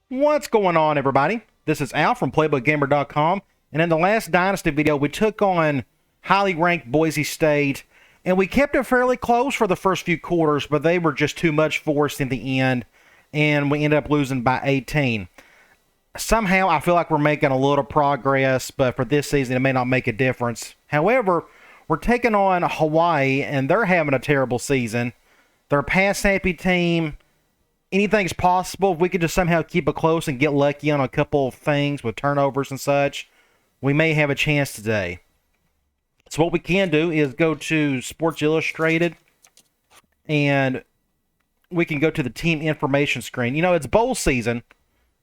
What's going on, everybody? This is Al from PlaybookGamer.com, and in the last Dynasty video, we took on highly ranked Boise State, and we kept it fairly close for the first few quarters, but they were just too much for us in the end, and we ended up losing by 18. Somehow, I feel like we're making a little progress, but for this season, it may not make a difference. However, we're taking on Hawaii, and they're having a terrible season. They're a pass-happy team. Anything's possible. If we could just somehow keep it close and get lucky on a couple of things with turnovers and such, we may have a chance today. So what we can do is go to Sports Illustrated, and we can go to the team information screen. You know, it's bowl season,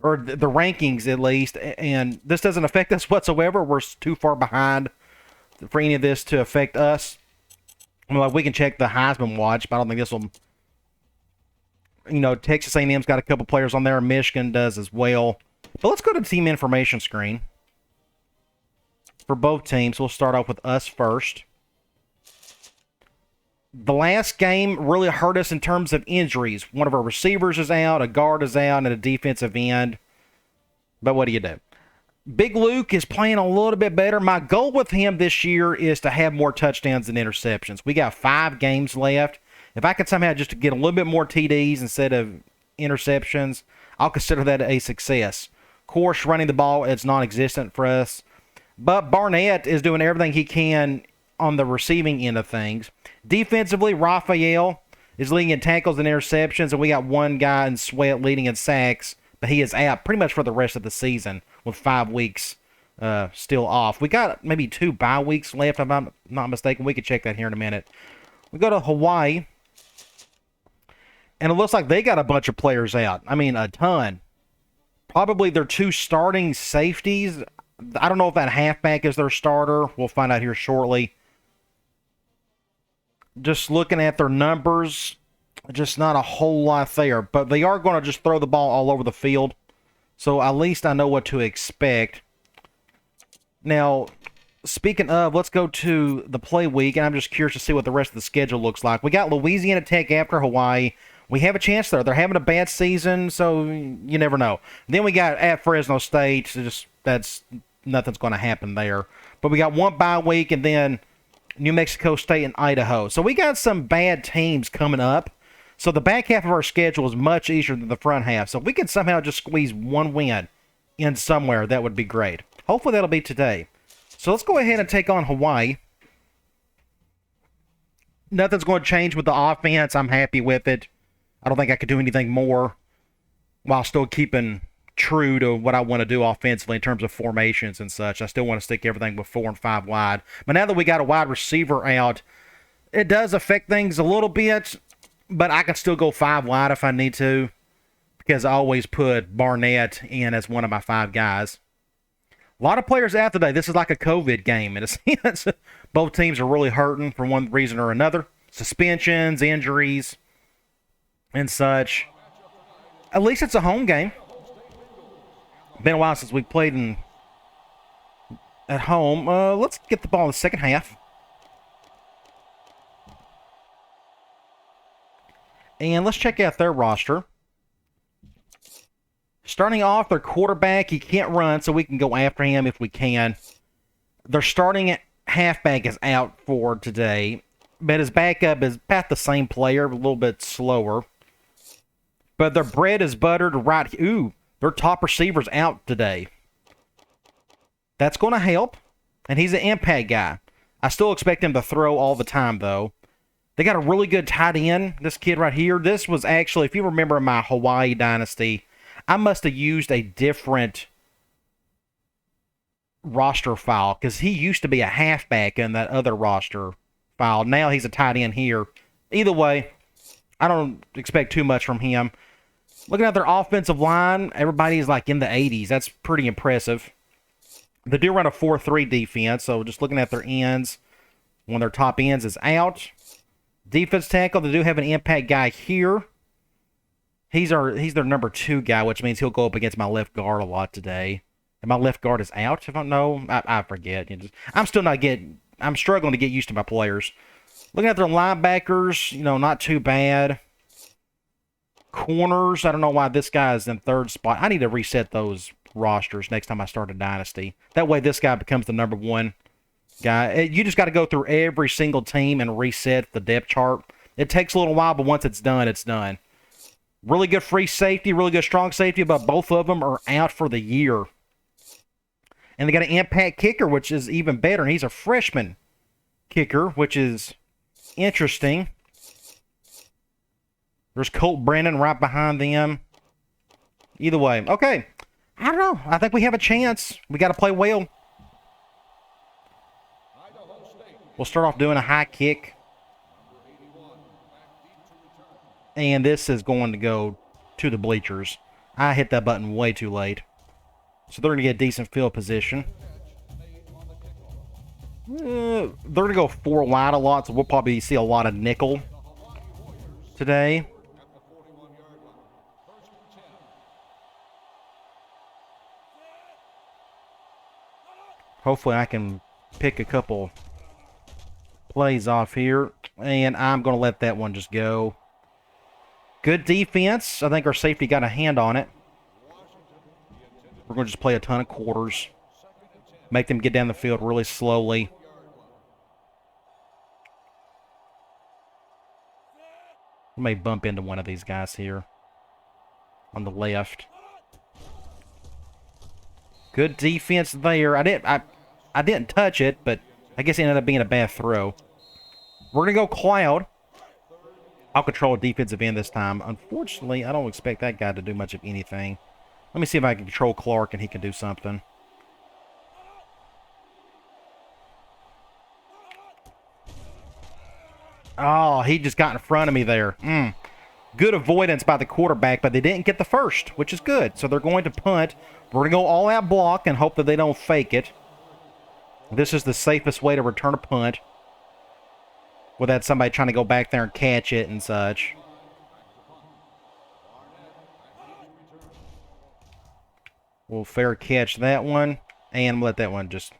or the rankings at least, and this doesn't affect us whatsoever. We're too far behind for any of this to affect us. Well, we can check the Heisman watch, but I don't think this will... You know, Texas A&M's got a couple players on there. Michigan does as well. But let's go to the team information screen for both teams. We'll start off with us first. The last game really hurt us in terms of injuries. One of our receivers is out, a guard is out, and a defensive end. But what do you do? Big Luke is playing a little bit better. My goal with him this year is to have more touchdowns than interceptions. We got 5 games left. If I could somehow just get a little bit more TDs instead of interceptions, I'll consider that a success. Of course, running the ball is non-existent for us. But Barnett is doing everything he can on the receiving end of things. Defensively, Raphael is leading in tackles and interceptions, and we got one guy in Sweat leading in sacks, but he is out pretty much for the rest of the season with 5 weeks still off. We got maybe 2 bye weeks left, if I'm not mistaken. We could check that here in a minute. We go to Hawaii. And it looks like they got a bunch of players out. I mean, a ton. Probably their 2 starting safeties. I don't know if that halfback is their starter. We'll find out here shortly. Just looking at their numbers, just not a whole lot there. But they are going to just throw the ball all over the field. So at least I know what to expect. Now, speaking of, let's go to the play week. And I'm just curious to see what the rest of the schedule looks like. We got Louisiana Tech after Hawaii. We have a chance there. They're having a bad season, so you never know. Then we got at Fresno State. So that's nothing's going to happen there. But we got 1 bye week, and then New Mexico State and Idaho. So we got some bad teams coming up. So the back half of our schedule is much easier than the front half. So if we can somehow just squeeze 1 win in somewhere, that would be great. Hopefully that'll be today. So let's go ahead and take on Hawaii. Nothing's going to change with the offense. I'm happy with it. I don't think I could do anything more while still keeping true to what I want to do offensively in terms of formations and such. I still want to stick everything with 4 and 5 wide. But now that we got a wide receiver out, it does affect things a little bit, but I can still go 5 wide if I need to because I always put Barnett in as one of my 5 guys. A lot of players out today. This is like a COVID game in a sense. Both teams are really hurting for one reason or another. Suspensions, injuries, and such. At least it's a home game. Been a while since we played at home. Let's get the ball in the second half. And let's check out their roster. Starting off, their quarterback, he can't run, so we can go after him if we can. Their starting halfback is out for today, but his backup is about the same player, a little bit slower. But their bread is buttered right. Ooh, their top receiver's out today. That's going to help. And he's an impact guy. I still expect him to throw all the time, though. They got a really good tight end, this kid right here. This was actually, if you remember my Hawaii Dynasty, I must have used a different roster file because he used to be a halfback in that other roster file. Now he's a tight end here. Either way, I don't expect too much from him. Looking at their offensive line, everybody's like in the 80s. That's pretty impressive. They do run a 4-3 defense, so just looking at their ends, one of their top ends is out. Defense tackle, they do have an impact guy here. He's their number 2 guy, which means he'll go up against my left guard a lot today. And my left guard is out, if I don't know. I forget. I'm struggling to get used to my players. Looking at their linebackers, not too bad. Corners, I don't know why this guy is in third spot. I need to reset those rosters next time I start a Dynasty. That way this guy becomes the number one guy. You just got to go through every single team and reset the depth chart. It takes a little while, but once it's done, it's done. Really good free safety, really good strong safety, but both of them are out for the year. And they got an impact kicker, which is even better. And he's a freshman kicker, which is interesting. There's Colt Brennan right behind them. Either way. Okay. I don't know. I think we have a chance. We got to play well. We'll start off doing a high kick. And this is going to go to the bleachers. I hit that button way too late. So they're going to get decent field position. They're going to go 4 wide a lot, so we'll probably see a lot of nickel today. Hopefully I can pick a couple plays off here. And I'm going to let that one just go. Good defense. I think our safety got a hand on it. We're going to just play a ton of quarters. Make them get down the field really slowly. We may bump into one of these guys here on the left. Good defense there. I didn't touch it, but I guess it ended up being a bad throw. We're going to go cloud. I'll control a defensive end this time. Unfortunately, I don't expect that guy to do much of anything. Let me see if I can control Clark and he can do something. Oh, he just got in front of me there. Good avoidance by the quarterback, but they didn't get the first, which is good. So they're going to punt. We're going to go all-out block and hope that they don't fake it. This is the safest way to return a punt without somebody trying to go back there and catch it and such. We'll fair catch that one, and let that one just...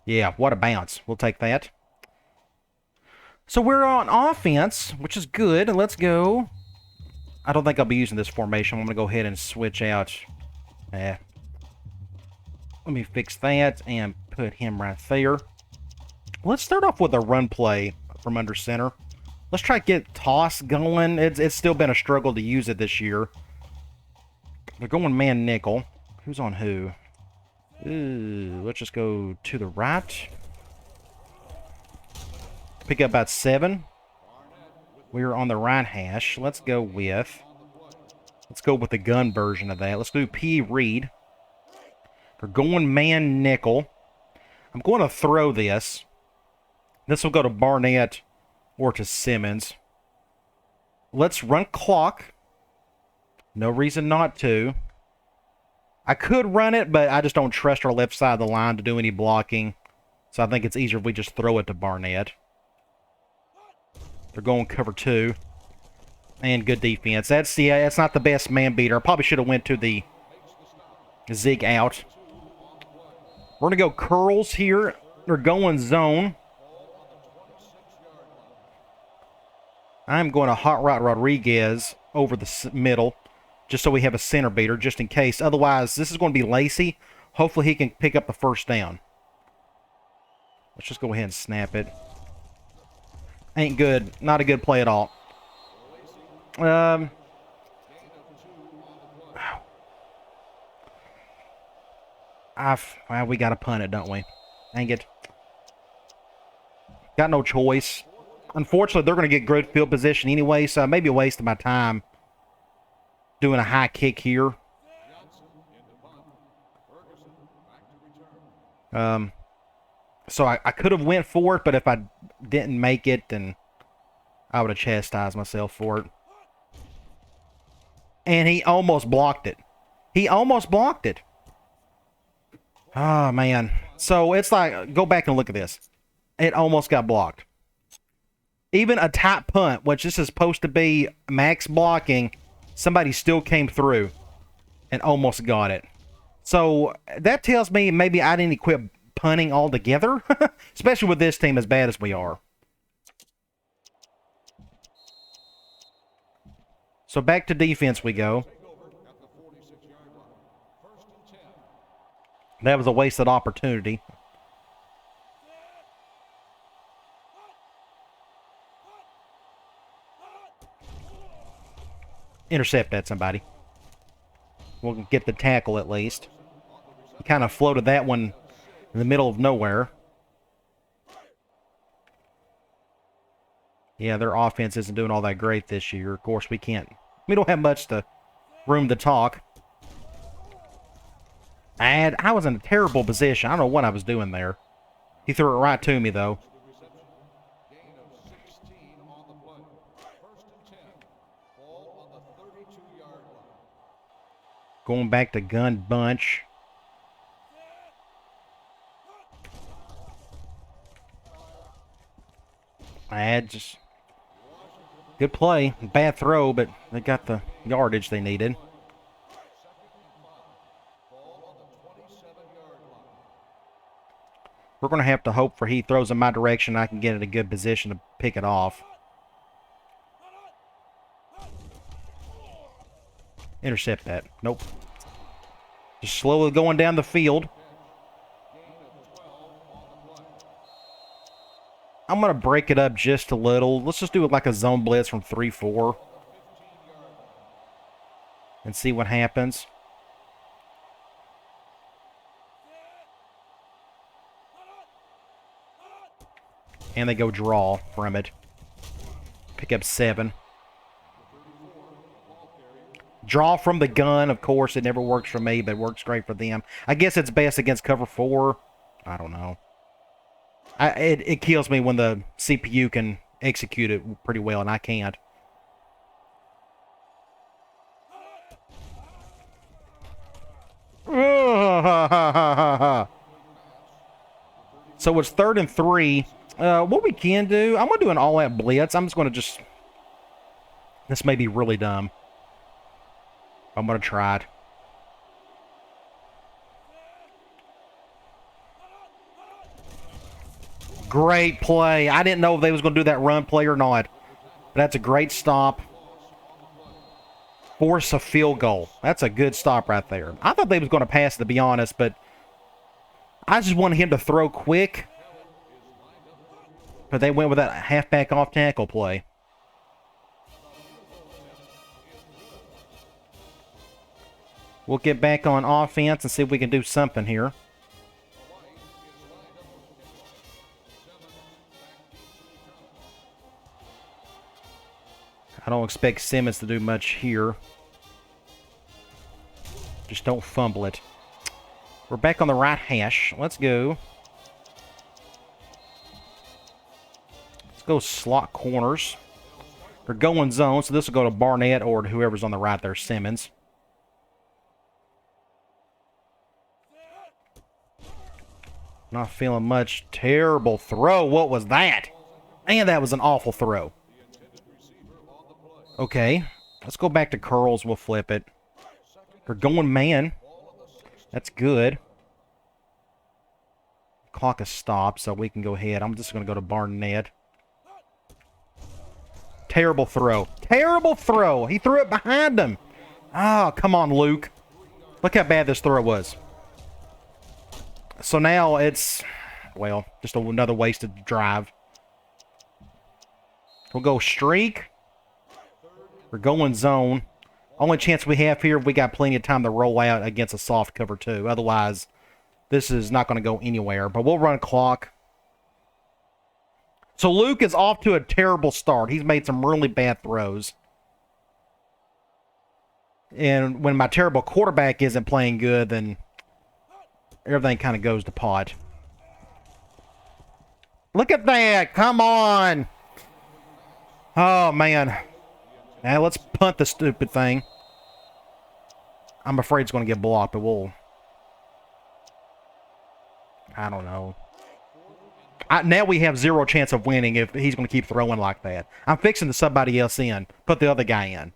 Yeah, what a bounce. We'll take that. So we're on offense, which is good. Let's go. I don't think I'll be using this formation. I'm going to go ahead and switch out. Let me fix that and put him right there. Let's start off with a run play from under center. Let's try to get toss going. It's still been a struggle to use it this year. They're going man nickel. Who's on who? Ooh, let's just go to the right. Pick up about 7. We're on the right hash. Let's go with the gun version of that. Let's do P. Reed. They're going man nickel. I'm going to throw this. This will go to Barnett or to Simmons. Let's run clock. No reason not to. I could run it, but I just don't trust our left side of the line to do any blocking. So I think it's easier if we just throw it to Barnett. They're going cover 2. And good defense. That's not the best man beater. I probably should have went to the zig out. We're going to go curls here. They're going zone. I'm going to hot route Rodriguez over the middle, just so we have a center beater, just in case. Otherwise, this is going to be Lacey. Hopefully he can pick up the first down. Let's just go ahead and snap it. Ain't good. Not a good play at all. Well, we got to punt it, don't we? Dang it. Got no choice. Unfortunately, they're going to get good field position anyway, so maybe a waste of my time doing a high kick here. So I could have went for it, but if I didn't make it, then I would have chastised myself for it. And he almost blocked it. He almost blocked it. Oh, man. So it's like, go back and look at this. It almost got blocked. Even a tight punt, which this is supposed to be max blocking, somebody still came through and almost got it. So that tells me maybe I didn't quit punting altogether, especially with this team as bad as we are. So back to defense we go. That was a wasted opportunity. Intercept that, somebody. We'll get the tackle at least. He kind of floated that one in the middle of nowhere. Yeah, their offense isn't doing all that great this year. Of course, we don't have much room to talk. And I was in a terrible position. I don't know what I was doing there. He threw it right to me, though. Going back to gun bunch. Just good play. Bad throw, but they got the yardage they needed. We're going to have to hope for he throws in my direction. I can get in a good position to pick it off. Intercept that. Nope. Just slowly going down the field. I'm going to break it up just a little. Let's just do it like a zone blitz from 3-4. And see what happens. And they go draw from it. Pick up 7. Draw from the gun, of course. It never works for me, but it works great for them. I guess it's best against cover 4. I don't know. It kills me when the CPU can execute it pretty well, and I can't. So it's 3rd and 3. What we can do, I'm going to do an all-out blitz. I'm just going to this may be really dumb. I'm going to try it. Great play. I didn't know if they was going to do that run play or not. But that's a great stop. Force a field goal. That's a good stop right there. I thought they was going to pass it, to be honest, but I just wanted him to throw quick. But they went with that halfback off tackle play. We'll get back on offense and see if we can do something here. I don't expect Simmons to do much here. Just don't fumble it. We're back on the right hash. Let's go. Let's go slot corners. They're going zone, so this will go to Barnett or to whoever's on the right there, Simmons. Not feeling much. Terrible throw. What was that? And that was an awful throw. Okay. Let's go back to curls. We'll flip it. They're going man. That's good. Clock has stopped, so we can go ahead. I'm just going to go to Barnett. Terrible throw. Terrible throw. He threw it behind him. Oh, come on, Luke. Look how bad this throw was. So now it's, well, just another wasted drive. We'll go streak. We're going zone. Only chance we have here, we got plenty of time to roll out against a soft cover 2. Otherwise, this is not going to go anywhere. But we'll run clock. So Luke is off to a terrible start. He's made some really bad throws. And when my terrible quarterback isn't playing good, then everything kind of goes to pot. Look at that. Come on. Oh, man. Now let's punt the stupid thing. I'm afraid it's going to get blocked, but we'll... I don't know. Now we have 0 chance of winning if he's going to keep throwing like that. I'm fixing to somebody else in. Put the other guy in.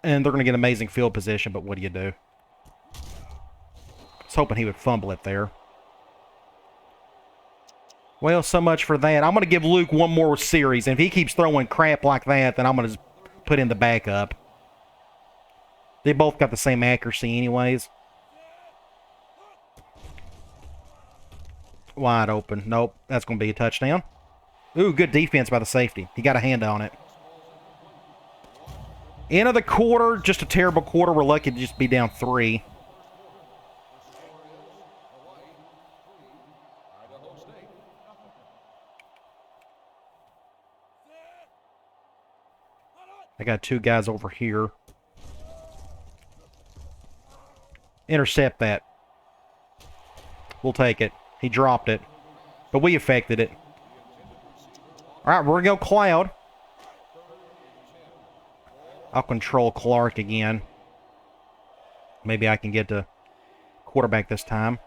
And they're going to get amazing field position, but what do you do? I was hoping he would fumble it there. Well, so much for that. I'm going to give Luke one more series, and if he keeps throwing crap like that, then I'm going to just put in the backup. They both got the same accuracy anyways. Wide open. Nope, that's going to be a touchdown. Ooh, good defense by the safety. He got a hand on it. End of the quarter, just a terrible quarter. We're lucky to just be down 3. I got 2 guys over here. Intercept that. We'll take it. He dropped it. But we affected it. Alright, we're going to go Cloud. I'll control Clark again. Maybe I can get to quarterback this time.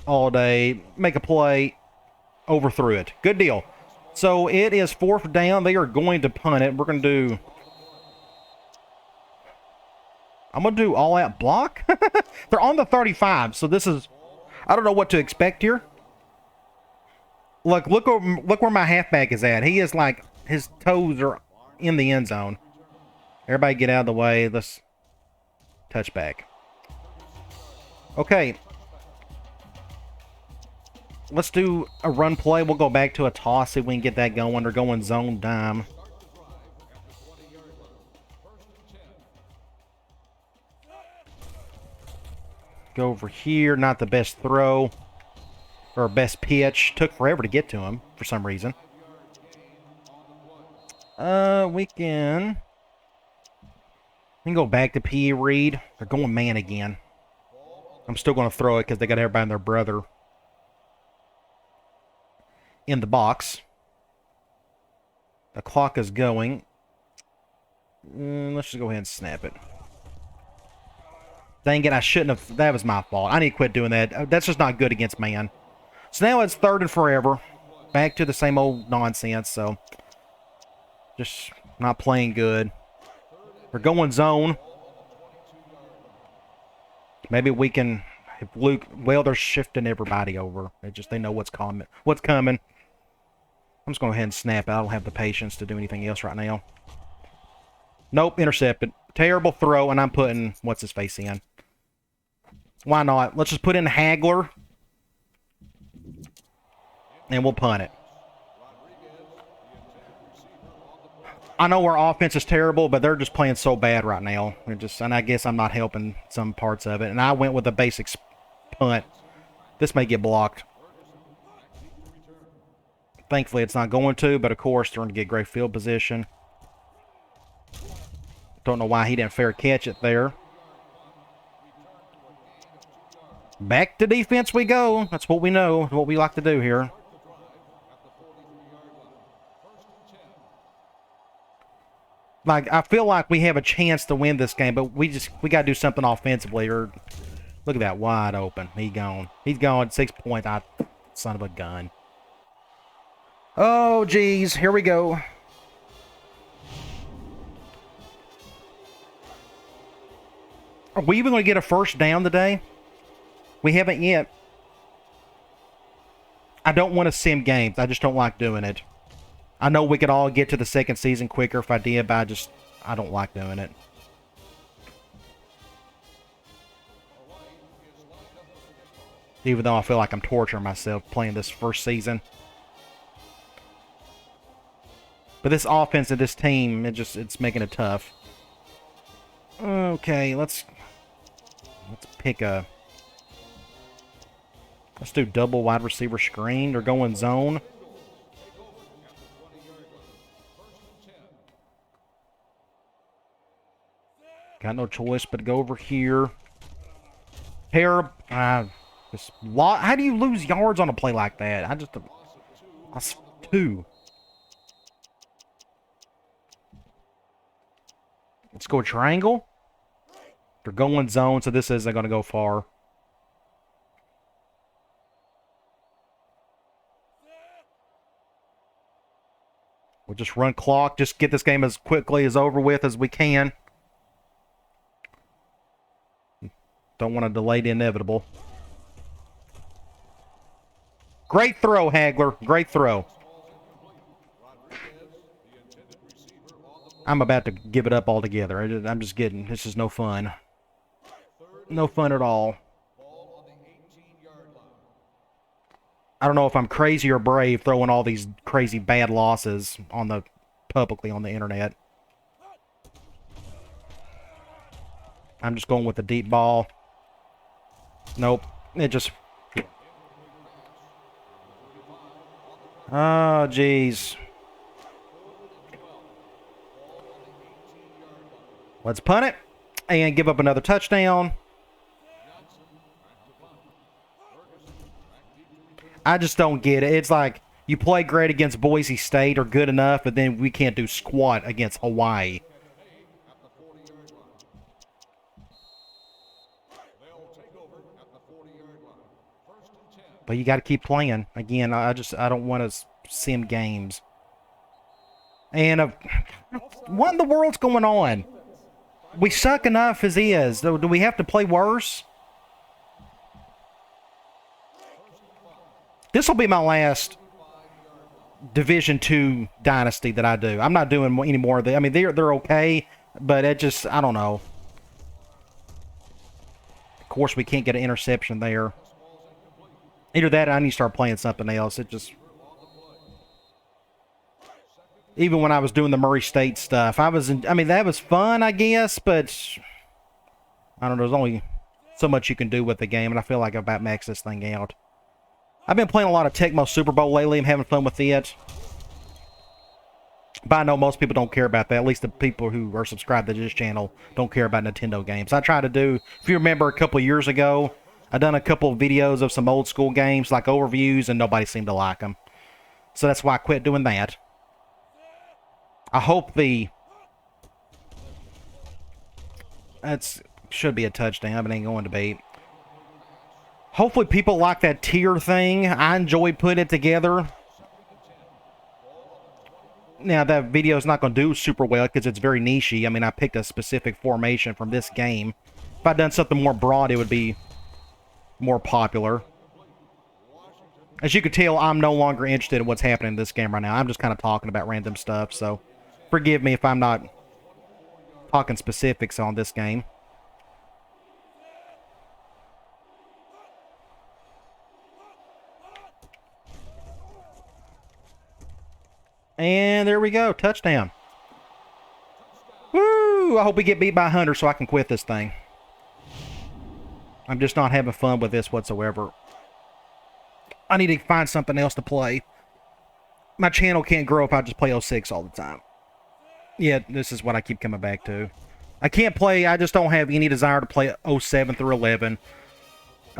All day. Make a play. Overthrew it. Good deal. So it is 4th down. They are going to punt it. We're going to do... I'm going to do all-out block. They're on the 35, so this is... I don't know what to expect here. Look where my halfback is at. He is like... His toes are in the end zone. Everybody get out of the way. Let's touch back. Okay. Let's do a run play. We'll go back to a toss, see if we can get that going. They're going zone dime. Go over here. Not the best throw. Or best pitch. Took forever to get to him for some reason. We can go back to P.E. Reed. They're going man again. I'm still going to throw it because they got everybody and their brother in the box. The clock is going. Let's just go ahead and snap it. Dang it, I shouldn't have. That was my fault. I need to quit doing that. That's just not good against man. So now it's 3rd and forever. Back to the same old nonsense, so just not playing good. We're going zone. Maybe we can... If Luke... Well, they're shifting everybody over. They know what's coming. I'm just going to go ahead and snap it. I don't have the patience to do anything else right now. Nope, intercepted. Terrible throw, and I'm putting what's-his-face in. Why not? Let's just put in Hagler. And we'll punt it. I know our offense is terrible, but they're just playing so bad right now. And I guess I'm not helping some parts of it. And I went with a basic punt. This may get blocked. Thankfully, it's not going to, but of course, they're going to get great field position. Don't know why he didn't fair catch it there. Back to defense we go. That's what we know, what we like to do here. Like, I feel like we have a chance to win this game, but we got to do something offensively. Or look at that, wide open. He's gone. 6 points. Son of a gun. Oh, geez. Here we go. Are we even going to get a first down today? We haven't yet. I don't want to sim games. I just don't like doing it. I know we could all get to the second season quicker if I did, but I don't like doing it. Even though I feel like I'm torturing myself playing this first season. But this offense and this team, it's making it tough. Okay, let's pick a... Let's do double wide receiver screen. They're going zone. Got no choice but to go over here. Terrible. How do you lose yards on a play like that? That's 2. Let's go triangle. They're going zone, so this isn't going to go far. We'll just run clock. Just get this game as quickly as over with as we can. Don't want to delay the inevitable. Great throw, Hagler. Great throw. I'm about to give it up altogether. I'm just kidding. This is no fun. No fun at all. I don't know if I'm crazy or brave throwing all these crazy bad losses on the publicly on the internet. I'm just going with the deep ball. Nope. It just... Oh, jeez. Let's punt it and give up another touchdown. I just don't get it. It's like you play great against Boise State or good enough, but then we can't do squat against Hawaii. But you got to keep playing. Again, I don't want to sim games. And what in the world's going on? We suck enough as is. Do we have to play worse? This will be my last Division II Dynasty that I do. I'm not doing any more of the. I mean, they're okay, but it just, I don't know. Of course, we can't get an interception there. Either that or I need to start playing something else. It just... Even when I was doing the Murray State stuff, I mean, that was fun, I guess, but I don't know, there's only so much you can do with the game, and I feel like I've about maxed this thing out. I've been playing a lot of Tecmo Super Bowl lately. I'm having fun with it. But I know most people don't care about that. At least the people who are subscribed to this channel don't care about Nintendo games. I try to do, if you remember a couple of years ago, I done a couple of videos of some old school games, like overviews, and nobody seemed to like them. So that's why I quit doing that. I hope that should be a touchdown, but it ain't going to be. Hopefully people like that tier thing. I enjoy putting it together. Now, that video is not going to do super well because it's very niche-y. I mean, I picked a specific formation from this game. If I'd done something more broad, it would be more popular. As you can tell, I'm no longer interested in what's happening in this game right now. I'm just kind of talking about random stuff, so forgive me if I'm not talking specifics on this game. And there we go. Touchdown. Woo! I hope we get beat by Hunter so I can quit this thing. I'm just not having fun with this whatsoever. I need to find something else to play. My channel can't grow if I just play 06 all the time. Yeah, this is what I keep coming back to. I can't play, I just don't have any desire to play 07 through 11.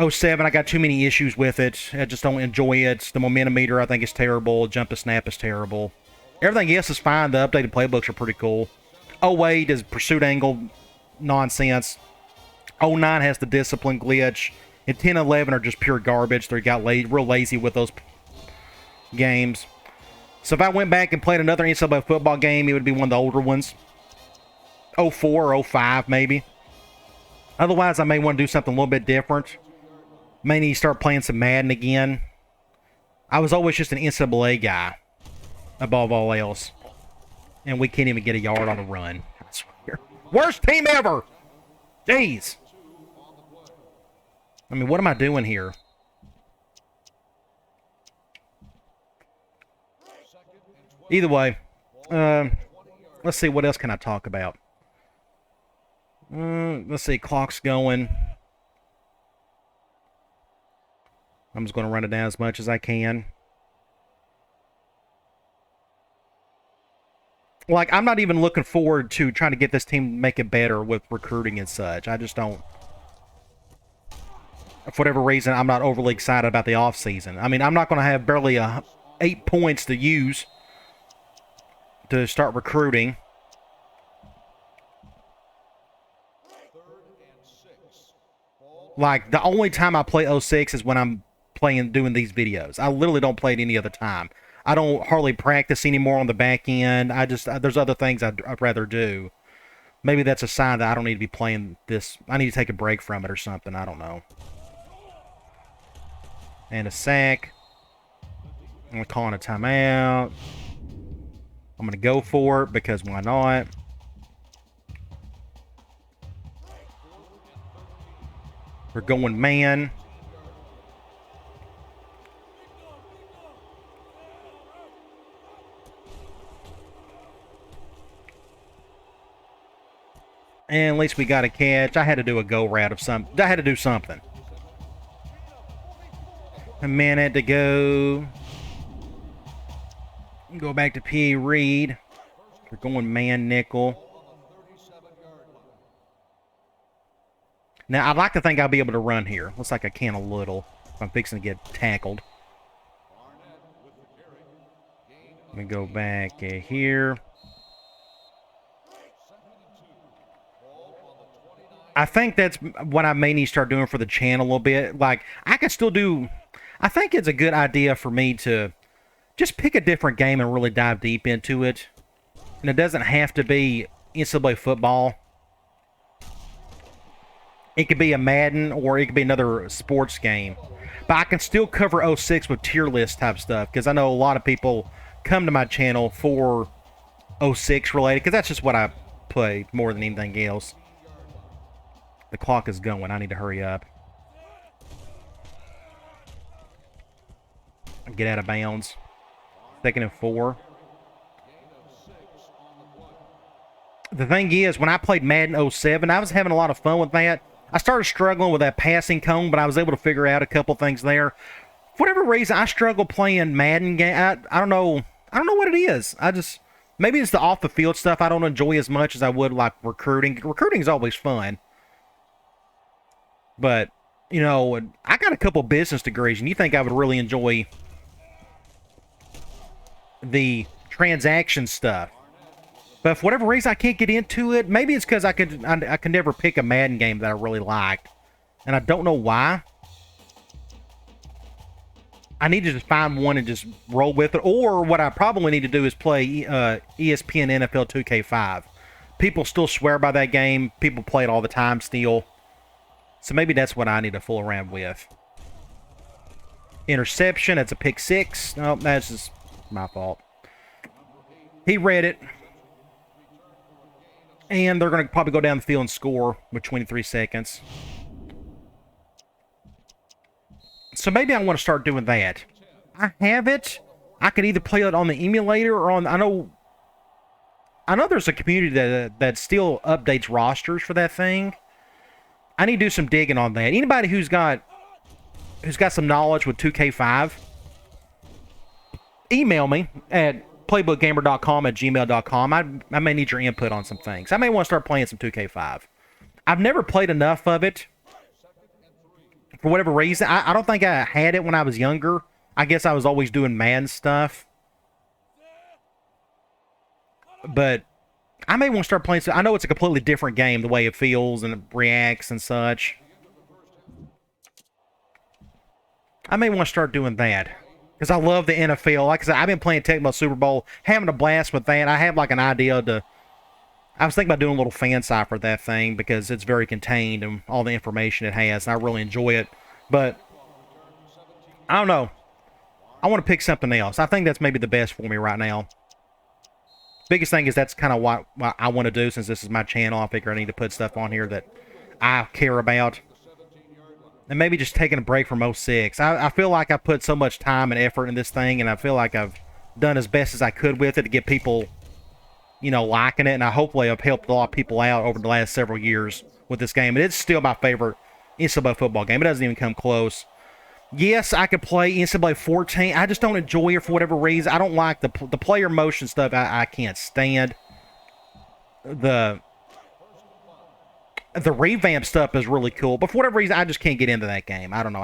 07, I got too many issues with it. I just don't enjoy it. The momentum meter, I think, is terrible. Jump to snap is terrible. Everything else is fine. The updated playbooks are pretty cool. 08 is pursuit angle nonsense. 09 has the discipline glitch. And 10 and 11 are just pure garbage. They got real lazy with those games. So if I went back and played another NCAA football game, it would be one of the older ones. 04 or 05, maybe. Otherwise, I may want to do something a little bit different. May need to start playing some Madden again. I was always just an NCAA guy, above all else. And we can't even get a yard on the run. I swear. Worst team ever! Jeez. I mean, what am I doing here? Either way, let's see, what else can I talk about? Let's see, clock's going. I'm just going to run it down as much as I can. Like, I'm not even looking forward to trying to get this team to make it better with recruiting and such. I just don't. For whatever reason, I'm not overly excited about the offseason. I mean, I'm not going to have barely 8 points to use to start recruiting. Like, the only time I play 06 is when I'm doing these videos. I literally don't play it any other time. I don't hardly practice anymore on the back end. There's other things I'd rather do. Maybe that's a sign that I don't need to be playing this. I need to take a break from it or something. I don't know. And a sack. I'm calling a timeout. I'm going to go for it because why not? We're going man. And at least we got a catch. I had to do a go route of some. I had to do something. A minute to go. Go back to P. Reed. We're going man nickel. Now, I'd like to think I'll be able to run here. Looks like I can a little. If I'm fixing to get tackled. Let me go back here. I think that's what I may need to start doing for the channel a little bit. Like, I can still do... I think it's a good idea for me to just pick a different game and really dive deep into it. And it doesn't have to be NCAA football. It could be a Madden or it could be another sports game. But I can still cover 06 with tier list type stuff because I know a lot of people come to my channel for 06 related because that's just what I play more than anything else. The clock is going. I need to hurry up. Get out of bounds. 2nd and 4. The thing is, when I played Madden 07, I was having a lot of fun with that. I started struggling with that passing cone, but I was able to figure out a couple things there. For whatever reason, I struggle playing Madden game. I don't know. I don't know what it is. Maybe it's the off the field stuff I don't enjoy as much as I would like recruiting. Recruiting is always fun. But, you know, I got a couple business degrees, and you think I would really enjoy the transaction stuff. But for whatever reason, I can't get into it. Maybe it's because I could never pick a Madden game that I really liked. And I don't know why. I need to just find one and just roll with it. Or what I probably need to do is play ESPN NFL 2K5. People still swear by that game. People play it all the time still. So maybe that's what I need to fool around with. Interception. That's a pick 6. No, that's just my fault. He read it. And they're going to probably go down the field and score with 23 seconds. So maybe I want to start doing that. I have it. I could either play it on the emulator or on... I know there's a community that still updates rosters for that thing. I need to do some digging on that. Anybody who's got some knowledge with 2K5, email me at playbookgamer.com@gmail.com. I may need your input on some things. I may want to start playing some 2K5. I've never played enough of it. For whatever reason. I don't think I had it when I was younger. I guess I was always doing Madden stuff. But I may want to start playing some... I know it's a completely different game, the way it feels and it reacts and such. I may want to start doing that. Because I love the NFL. Like I said, I've been playing Tecmo Super Bowl, having a blast with that. I have like an idea to... I was thinking about doing a little fan site for that thing because it's very contained and all the information it has. And I really enjoy it. But, I don't know. I want to pick something else. I think that's maybe the best for me right now. Biggest thing is that's kind of what I want to do since this is my channel. I figure I need to put stuff on here that I care about. And maybe just taking a break from 06. I feel like I put so much time and effort in this thing, and I feel like I've done as best as I could with it to get people, you know, liking it. And I hopefully have helped a lot of people out over the last several years with this game. And it's still my favorite NCAA football game. It doesn't even come close. Yes, I could play NCAA 14. I just don't enjoy it for whatever reason. I don't like the player motion stuff. I can't stand. The revamp stuff is really cool, but for whatever reason, I just can't get into that game. I don't know.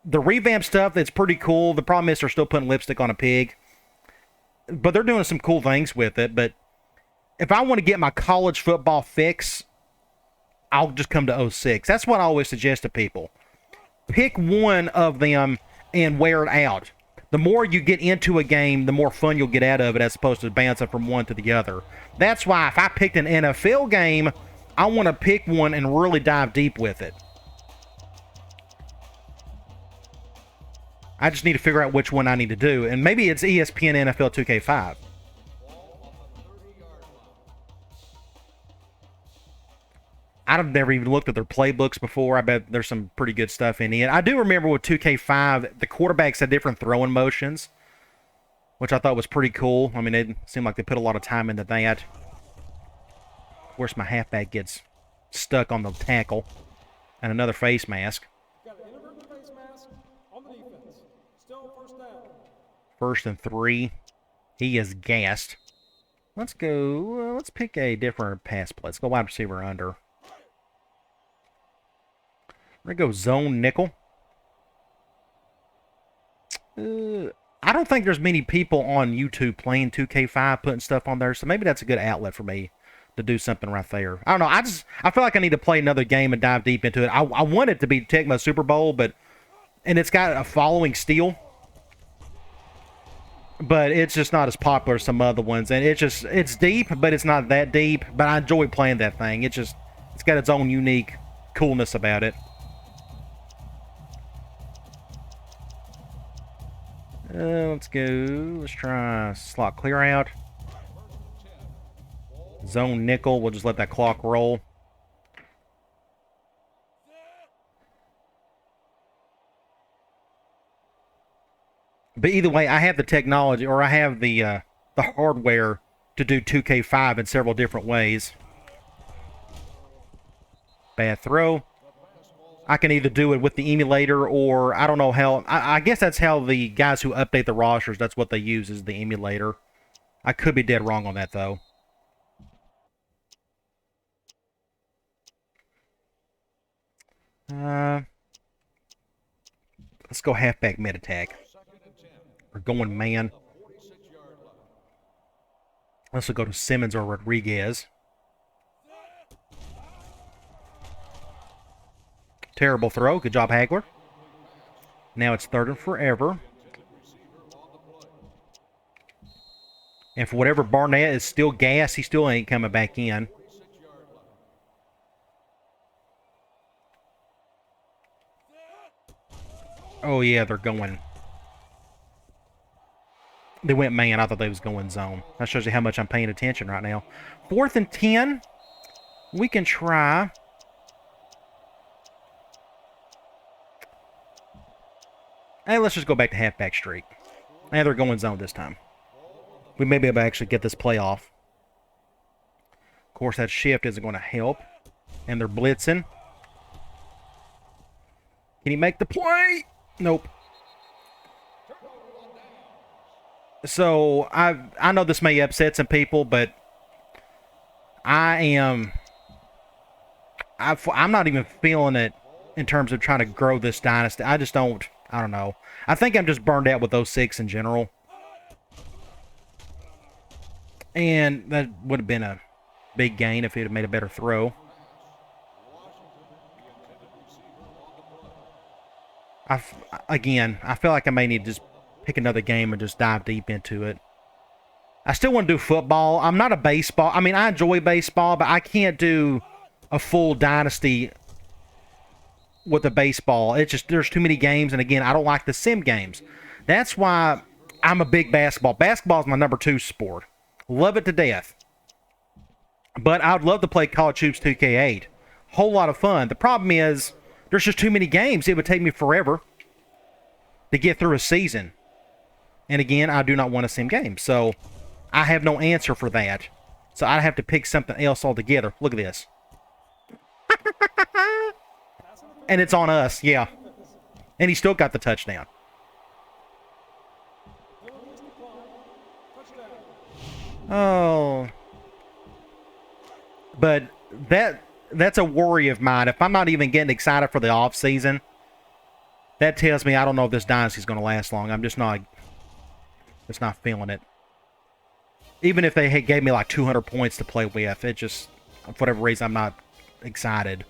The revamp stuff, it's pretty cool. The problem is they're still putting lipstick on a pig, but they're doing some cool things with it. But if I want to get my college football fix, I'll just come to 06. That's what I always suggest to people. Pick one of them and wear it out. The more you get into a game, the more fun you'll get out of it as opposed to bouncing from one to the other. That's why if I picked an NFL game, I want to pick one and really dive deep with it. I just need to figure out which one I need to do. And maybe it's ESPN NFL 2K5. I've never even looked at their playbooks before. I bet there's some pretty good stuff in it. I do remember with 2K5, the quarterbacks had different throwing motions, which I thought was pretty cool. I mean, it seemed like they put a lot of time into that. Of course, my halfback gets stuck on the tackle. And another face mask. First and 3. He is gassed. Let's go. Let's pick a different pass play. Let's go wide receiver under. We're going to go zone nickel. I don't think there's many people on YouTube playing 2K5, putting stuff on there, so maybe that's a good outlet for me to do something right there. I don't know. I feel like I need to play another game and dive deep into it. I want it to be Tecmo Super Bowl, and it's got a following still, but it's just not as popular as some other ones. And it's deep, but it's not that deep. But I enjoy playing that thing. It's got its own unique coolness about it. Let's go. Let's try slot clear out. Zone nickel. We'll just let that clock roll. But either way, I have the technology, or I have the hardware to do 2K5 in several different ways. Bad throw. I can either do it with the emulator, or I don't know how. I guess that's how the guys who update the rosters, that's what they use, is the emulator. I could be dead wrong on that, though. Let's go halfback mid attack. We're going man. Let's go to Simmons or Rodriguez. Terrible throw. Good job, Hagler. Now it's 3rd and forever. And for whatever, Barnett is still gassed. He still ain't coming back in. Oh, yeah, they're going. They went man. I thought they was going zone. That shows you how much I'm paying attention right now. 4th and 10. We can try. Hey, let's just go back to halfback streak. And they're going zone this time. We may be able to actually get this play off. Of course, that shift isn't going to help. And they're blitzing. Can he make the play? Nope. So, I know this may upset some people, but I'm not even feeling it in terms of trying to grow this dynasty. I don't know. I think I'm just burned out with 06 in general. And that would have been a big gain if he'd have made a better throw. Again, I feel like I may need to just pick another game and just dive deep into it. I still want to do football. I'm not a baseball. I mean, I enjoy baseball, but I can't do a full dynasty with a baseball. It's just, there's too many games, and again, I don't like the sim games. That's why I'm a big basketball. Basketball is my number 2 sport. Love it to death. But I'd love to play College Hoops 2K8. Whole lot of fun. The problem is, there's just too many games. It would take me forever to get through a season. And again, I do not want a sim game. So, I have no answer for that. So, I'd have to pick something else altogether. Look at this. And it's on us, yeah. And he still got the touchdown. Oh. But that's a worry of mine. If I'm not even getting excited for the off season, that tells me I don't know if this dynasty is going to last long. I'm just not feeling it. Even if they had gave me like 200 points to play with, it just, for whatever reason, I'm not excited.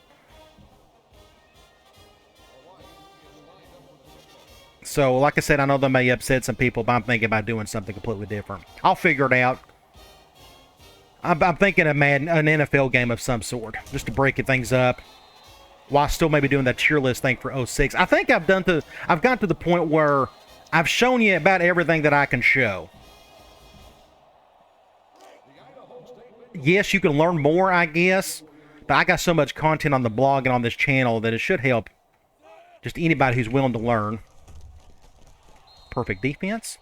So, like I said, I know that may upset some people, but I'm thinking about doing something completely different. I'll figure it out. I'm thinking of an NFL game of some sort, just to break things up, while still maybe doing that tier list thing for 06. I think I've gotten to the point where I've shown you about everything that I can show. Yes, you can learn more, I guess, but I got so much content on the blog and on this channel that it should help just anybody who's willing to learn. Perfect defense.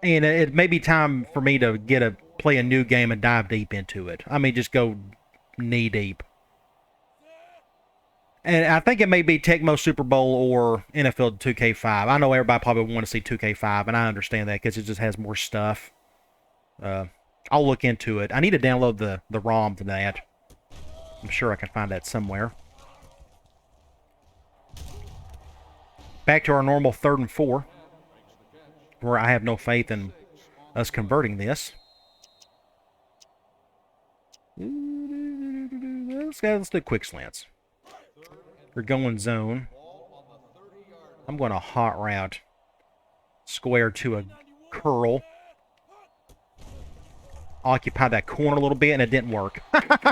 And it may be time for me to play a new game and dive deep into it. I mean, just go knee deep. And I think it may be Tecmo Super Bowl or NFL 2K5. I know everybody probably want to see 2K5, and I understand that because it just has more stuff. I'll look into it. I need to download the ROM to that. I'm sure I can find that somewhere. Back to our normal 3rd and 4, where I have no faith in us converting this. Let's do quick slants. We're going zone. I'm going a hot route. Square to a curl. Occupy that corner a little bit, and it didn't work.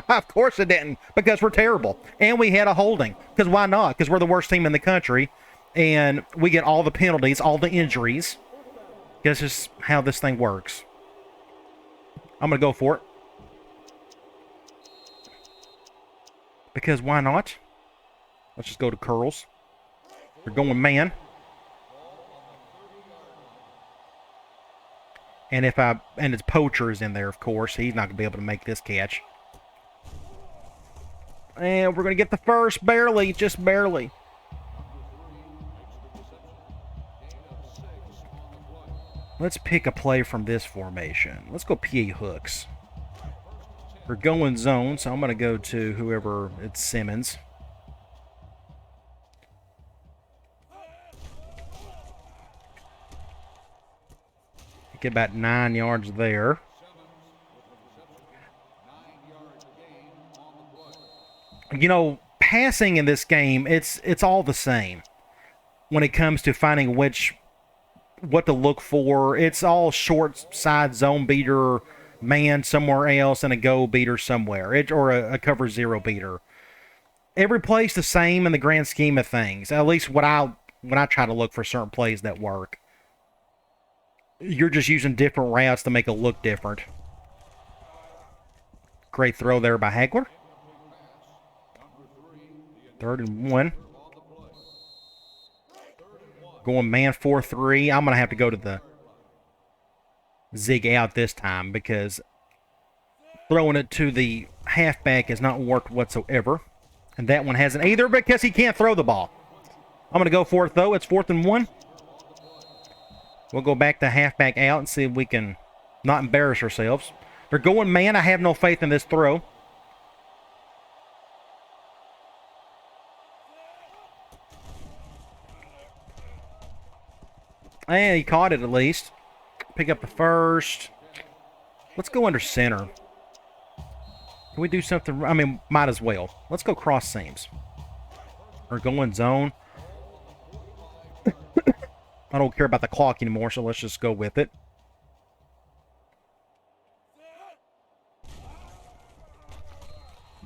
Of course it didn't, because we're terrible. And we had a holding. Because why not? Because we're the worst team in the country, and we get all the penalties, all the injuries. That's just how this thing works. I'm going to go for it. Because why not? Let's just go to curls. We're going man. And it's Poacher is in there, of course. He's not going to be able to make this catch. And we're going to get the first, barely, just barely. Let's pick a play from this formation. Let's go PA hooks. We're going zone, so I'm going to go to whoever, it's Simmons. Get about 9 yards there. You know, passing in this game, it's all the same when it comes to finding what to look for. It's all short side zone beater, man somewhere else, and a go beater somewhere, or a cover zero beater. Every play's the same in the grand scheme of things. At least when I try to look for certain plays that work. You're just using different routes to make it look different. Great throw there by Hagler. 3rd and 1. Going man 4-3. I'm going to have to go to the zig out this time because throwing it to the halfback has not worked whatsoever. And that one hasn't either because he can't throw the ball. I'm going to go for it, though. It's 4th and 1. We'll go back to halfback out and see if we can not embarrass ourselves. They're going man. I have no faith in this throw. And he caught it at least. Pick up the first. Let's go under center. Can we do something? I mean, might as well. Let's go cross seams. We're going zone. I don't care about the clock anymore, so let's just go with it.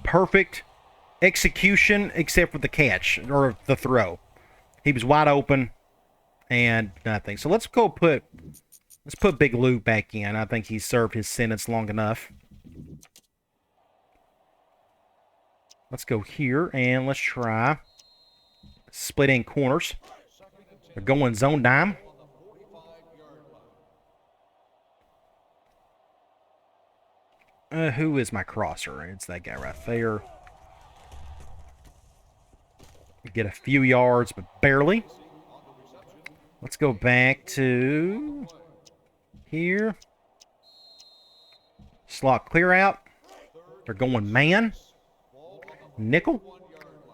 Perfect execution except for the catch or the throw. He was wide open and nothing. So let's put Big Lou back in. I think he's served his sentence long enough. Let's go here and let's try split in corners. They're going zone dime. Who is my crosser? It's that guy right there. Get a few yards, but barely. Let's go back to here. Slot clear out. They're going man. Nickel.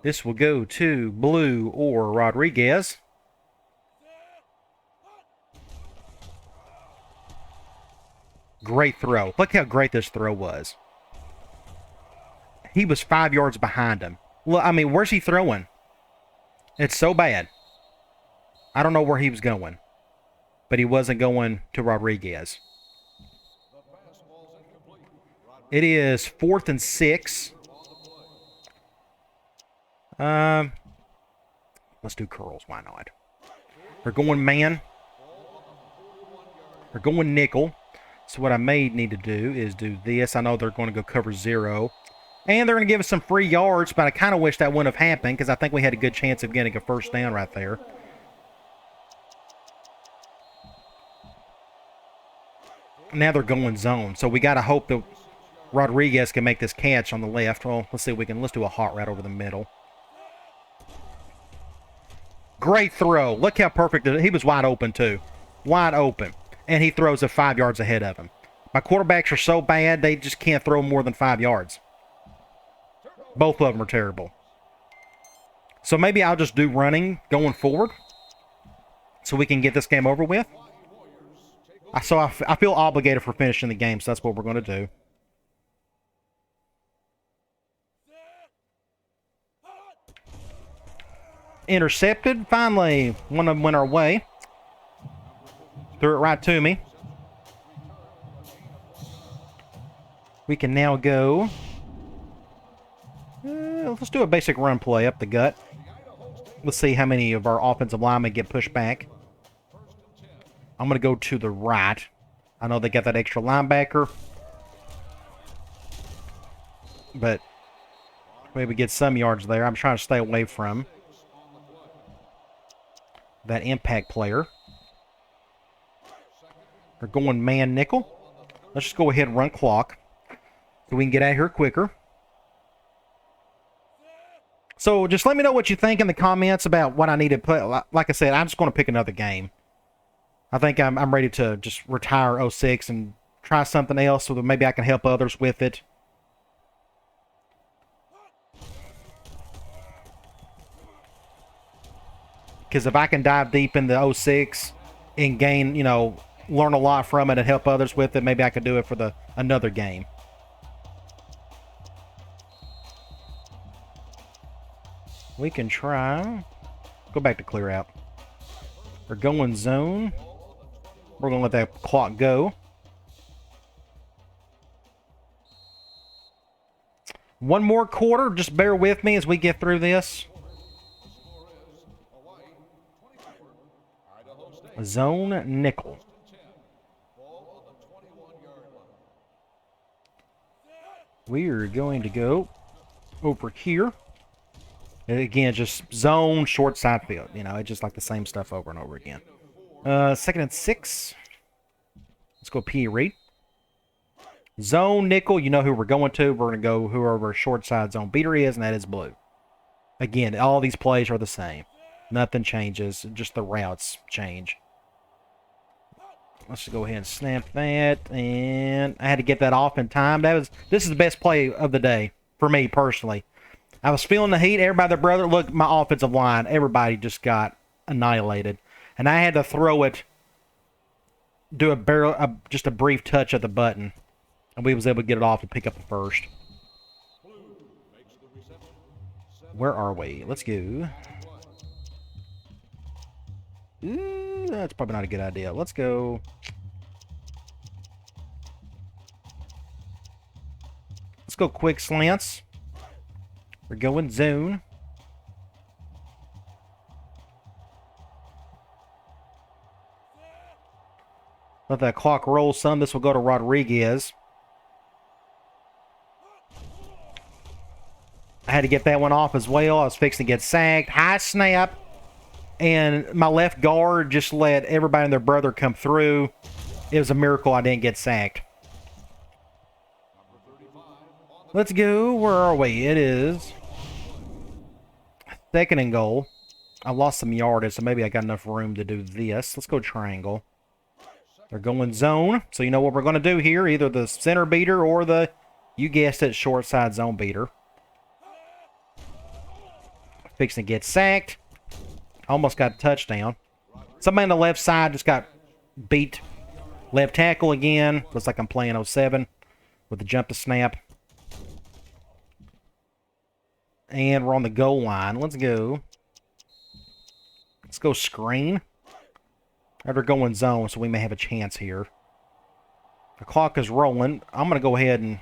This will go to Blue or Rodriguez. Great throw. Look how great this throw was. He was 5 yards behind him. Look, I mean, where's he throwing? It's so bad. I don't know where he was going. But he wasn't going to Rodriguez. It is 4th and 6. Um, let's do curls. Why not? They're going man. They're going nickel. So what I may need to do is do this. I know they're going to go cover 0. And they're going to give us some free yards, but I kind of wish that wouldn't have happened because I think we had a good chance of getting a first down right there. Now they're going zone. So we got to hope that Rodriguez can make this catch on the left. Well, let's see if we can. Let's do a hot route over the middle. Great throw. Look how perfect. He was wide open, too. Wide open. And he throws it 5 yards ahead of him. My quarterbacks are so bad, they just can't throw more than 5 yards. Both of them are terrible. So maybe I'll just do running going forward so we can get this game over with. So I feel obligated for finishing the game, so that's what we're going to do. Intercepted. Finally, one of them went our way. Threw it right to me. We can now go. Let's do a basic run play up the gut. Let's see how many of our offensive linemen get pushed back. I'm going to go to the right. I know they got that extra linebacker. But maybe get some yards there. I'm trying to stay away from that impact player. They're going man nickel. Let's just go ahead and run clock so we can get out of here quicker. So just let me know what you think in the comments about what I need to put. Like I said, I'm just going to pick another game. I think I'm ready to just retire 06 and try something else so that maybe I can help others with it. Because if I can dive deep into 06 and gain, learn a lot from it and help others with it, maybe I could do it for another game. We can try. Go back to clear out. We're going zone. We're going to let that clock go. One more quarter. Just bear with me as we get through this. Zone nickel. We are going to go over here. And again, just zone, short side field. It's just like the same stuff over and over again. 2nd and 6. Let's go P. Reed. Zone nickel, you know who we're going to. We're going to go whoever short side zone beater is, and that is blue. Again, all these plays are the same. Nothing changes, just the routes change. Let's just go ahead and snap that, and I had to get that off in time. This is the best play of the day for me personally. I was feeling the heat. Everybody, their brother, look, my offensive line, everybody just got annihilated, and I had to throw it, do just a brief touch of the button, and we was able to get it off and pick up the first. Where are we? Let's go. Ooh, that's probably not a good idea. Let's go. Let's go quick slants. We're going zone. Let that clock roll some. This will go to Rodriguez. I had to get that one off as well. I was fixing to get sacked. High snap. And my left guard just let everybody and their brother come through. It was a miracle I didn't get sacked. Let's go. Where are we? It is 2nd and goal. I lost some yardage, so maybe I got enough room to do this. Let's go triangle. They're going zone. So you know what we're going to do here. Either the center beater or you guessed it, short side zone beater. Fixing to get sacked. Almost got a touchdown. Somebody on the left side just got beat. Left tackle again. Looks like I'm playing 07 with the jump to snap. And we're on the goal line. Let's go. Let's go screen. They're going zone, so we may have a chance here. The clock is rolling. I'm going to go ahead and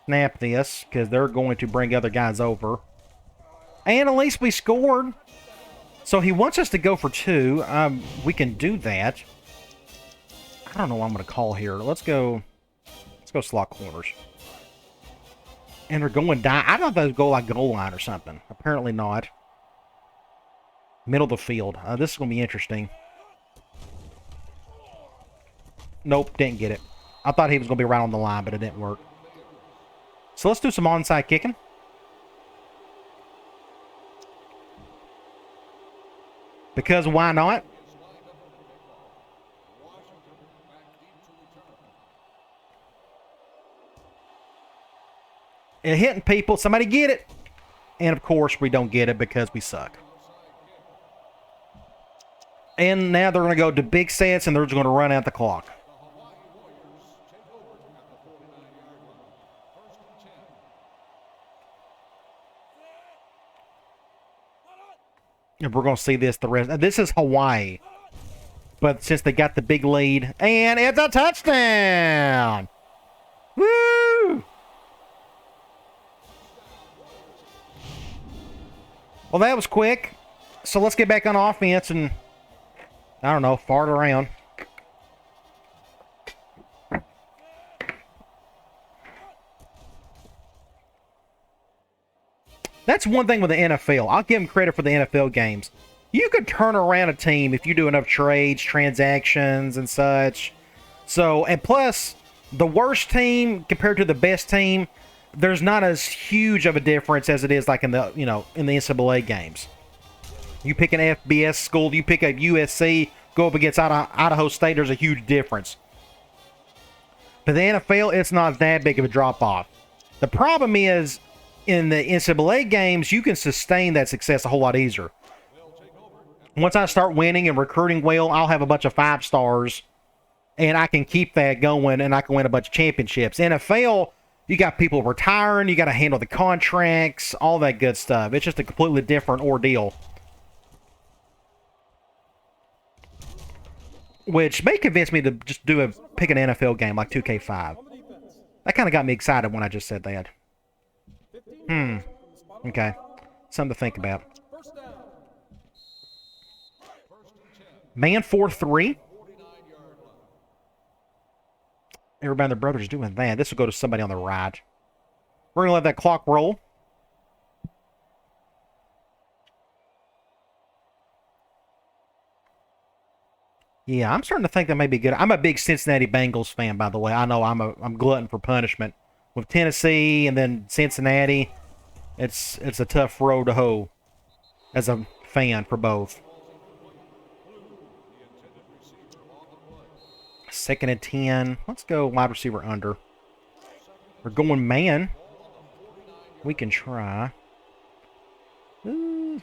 snap this because they're going to bring other guys over. And at least we scored. So he wants us to go for 2. We can do that. I don't know what I'm going to call here. Let's go slot corners. And they're going down. I thought that was goal line or something. Apparently not. Middle of the field. This is going to be interesting. Nope, didn't get it. I thought he was going to be right on the line, but it didn't work. So let's do some onside kicking. Because why not? And hitting people. Somebody get it. And, of course, we don't get it because we suck. And now they're going to go to big sets, and they're just going to run out the clock. And we're going to see this the rest. This is Hawaii. But since they got the big lead, and it's a touchdown! Woo! Well, that was quick. So let's get back on offense and, I don't know, fart around. That's one thing with the NFL. I'll give them credit for the NFL games. You could turn around a team if you do enough trades, transactions, and such. So, and plus, the worst team compared to the best team, there's not as huge of a difference as it is like in the, in the NCAA games. You pick an FBS school, you pick a USC, go up against Idaho State, there's a huge difference. But the NFL, it's not that big of a drop-off. The problem is, in the NCAA games, you can sustain that success a whole lot easier. Once I start winning and recruiting well, I'll have a bunch of 5 stars, and I can keep that going, and I can win a bunch of championships. NFL, you got people retiring, you got to handle the contracts, all that good stuff. It's just a completely different ordeal. Which may convince me to just pick an NFL game like 2K5. That kind of got me excited when I just said that. Okay. Something to think about. Man 4-3. Everybody and their brothers doing that. This will go to somebody on the right. We're going to let that clock roll. Yeah, I'm starting to think that may be good. I'm a big Cincinnati Bengals fan, by the way. I know I'm glutton for punishment. With Tennessee and then Cincinnati, it's a tough road to hoe as a fan for both. 2nd and 10. Let's go wide receiver under. We're going man. We can try. I'm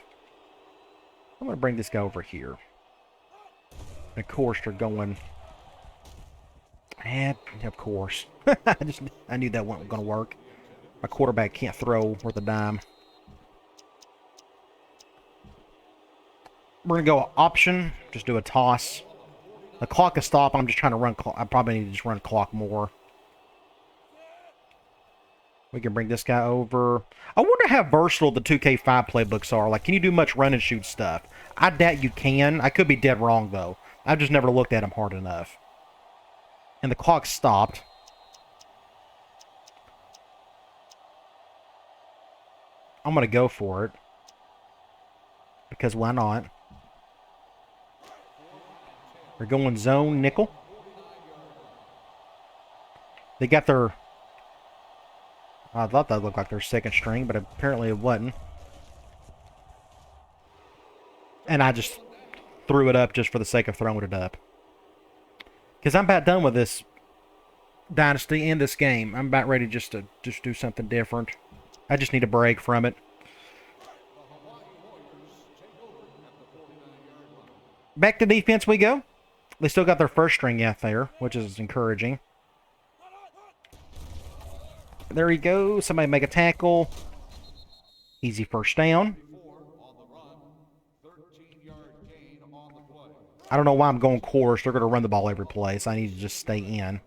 going to bring this guy over here. And of course, they're going... And, of course. I knew that wasn't going to work. My quarterback can't throw worth a dime. We're going to go option. Just do a toss. The clock is stopped. I'm just trying to run clock. I probably need to just run clock more. We can bring this guy over. I wonder how versatile the 2K5 playbooks are. Like, can you do much run and shoot stuff? I doubt you can. I could be dead wrong, though. I've just never looked at them hard enough. And the clock stopped. I'm going to go for it. Because why not? They're going zone nickel. They got their... I thought that looked like their second string, but apparently it wasn't. And I just threw it up just for the sake of throwing it up. Because I'm about done with this Dynasty and this game. I'm about ready just to do something different. I just need a break from it. Back to defense we go. They still got their first string out there, which is encouraging. There he goes. Somebody make a tackle. Easy first down. I don't know why I'm going course. They're going to run the ball every play, so I need to just stay in.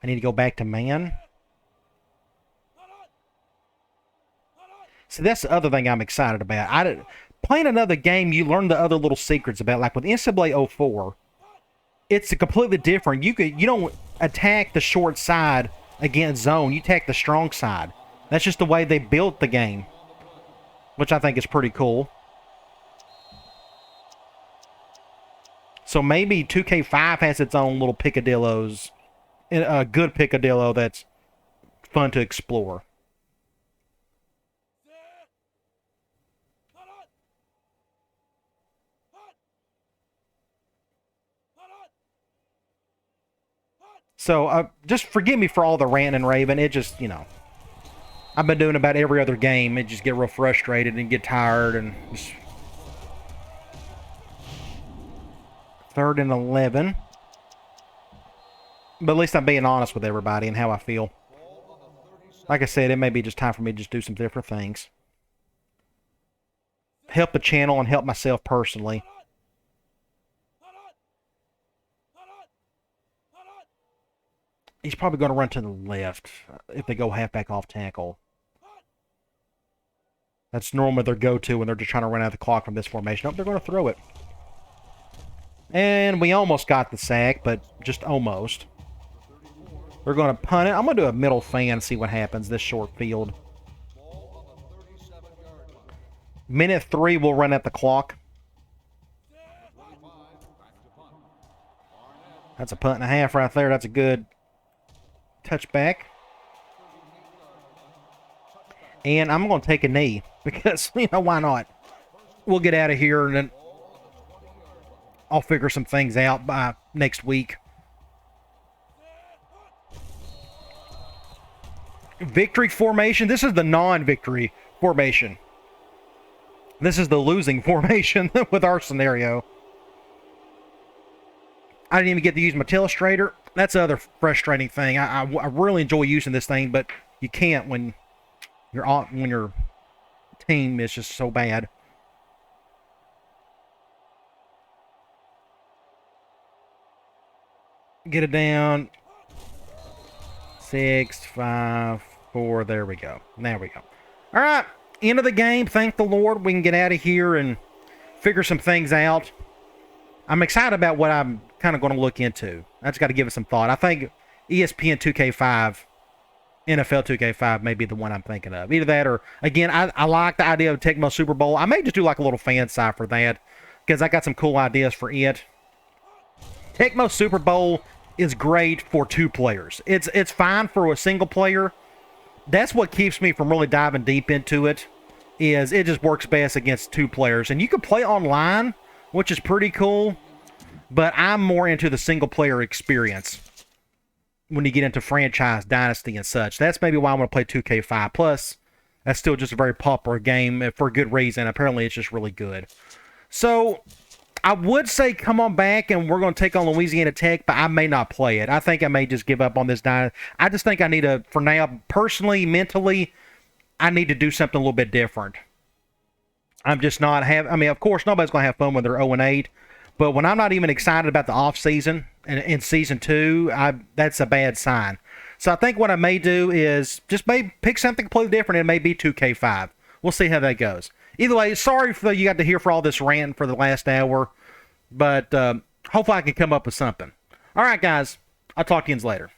I need to go back to man. So that's the other thing I'm excited about. Playing another game, you learn the other little secrets about. Like with NCAA 04, it's a completely different. You don't attack the short side against zone. You attack the strong side. That's just the way they built the game, which I think is pretty cool. So maybe 2K5 has its own little picadillos, a good picadillo that's fun to explore. So just forgive me for all the ranting and raving. It just, I've been doing about every other game. It just get real frustrated and get tired and just... 3rd and 11. But at least I'm being honest with everybody and how I feel. Like I said, it may be just time for me to just do some different things. Help the channel and help myself personally. He's probably going to run to the left if they go halfback off tackle. That's normally their go-to when they're just trying to run out the clock from this formation. Oh, they're going to throw it. And we almost got the sack, but just almost. We're going to punt it. I'm going to do a middle fan and see what happens this short field. Minute 3, we'll run at the clock. That's a punt and a half right there. That's a good touchback. And I'm going to take a knee because, why not? We'll get out of here and then I'll figure some things out by next week. Victory formation. This is the non-victory formation. This is the losing formation with our scenario. I didn't even get to use my telestrator. That's the other frustrating thing. I really enjoy using this thing, but you can't when your team is just so bad. Get it down. 6, 5, 4. There we go. There we go. All right. End of the game. Thank the Lord. We can get out of here and figure some things out. I'm excited about what I'm kind of going to look into. I just got to give it some thought. I think ESPN 2K5, NFL 2K5 may be the one I'm thinking of. Either that or, again, I like the idea of Tecmo Super Bowl. I may just do like a little fan site for that because I got some cool ideas for it. Tecmo Super Bowl is great for 2 players. It's fine for a single player. That's what keeps me from really diving deep into it, is it just works best against 2 players. And you can play online, which is pretty cool, but I'm more into the single player experience when you get into franchise, Dynasty, and such. That's maybe why I want to play 2K5. Plus, that's still just a very popular game for a good reason. Apparently, it's just really good. So I would say come on back and we're going to take on Louisiana Tech, but I may not play it. I think I may just give up on this. I just think I need to, for now, personally, mentally, I need to do something a little bit different. I'm just not of course, nobody's going to have fun when they're 0-8, but when I'm not even excited about the offseason and in Season 2, that's a bad sign. So I think what I may do is just maybe pick something completely different. It may be 2K5. We'll see how that goes. Either way, sorry for you got to hear for all this rant for the last hour, but hopefully I can come up with something. All right, guys. I'll talk to you later.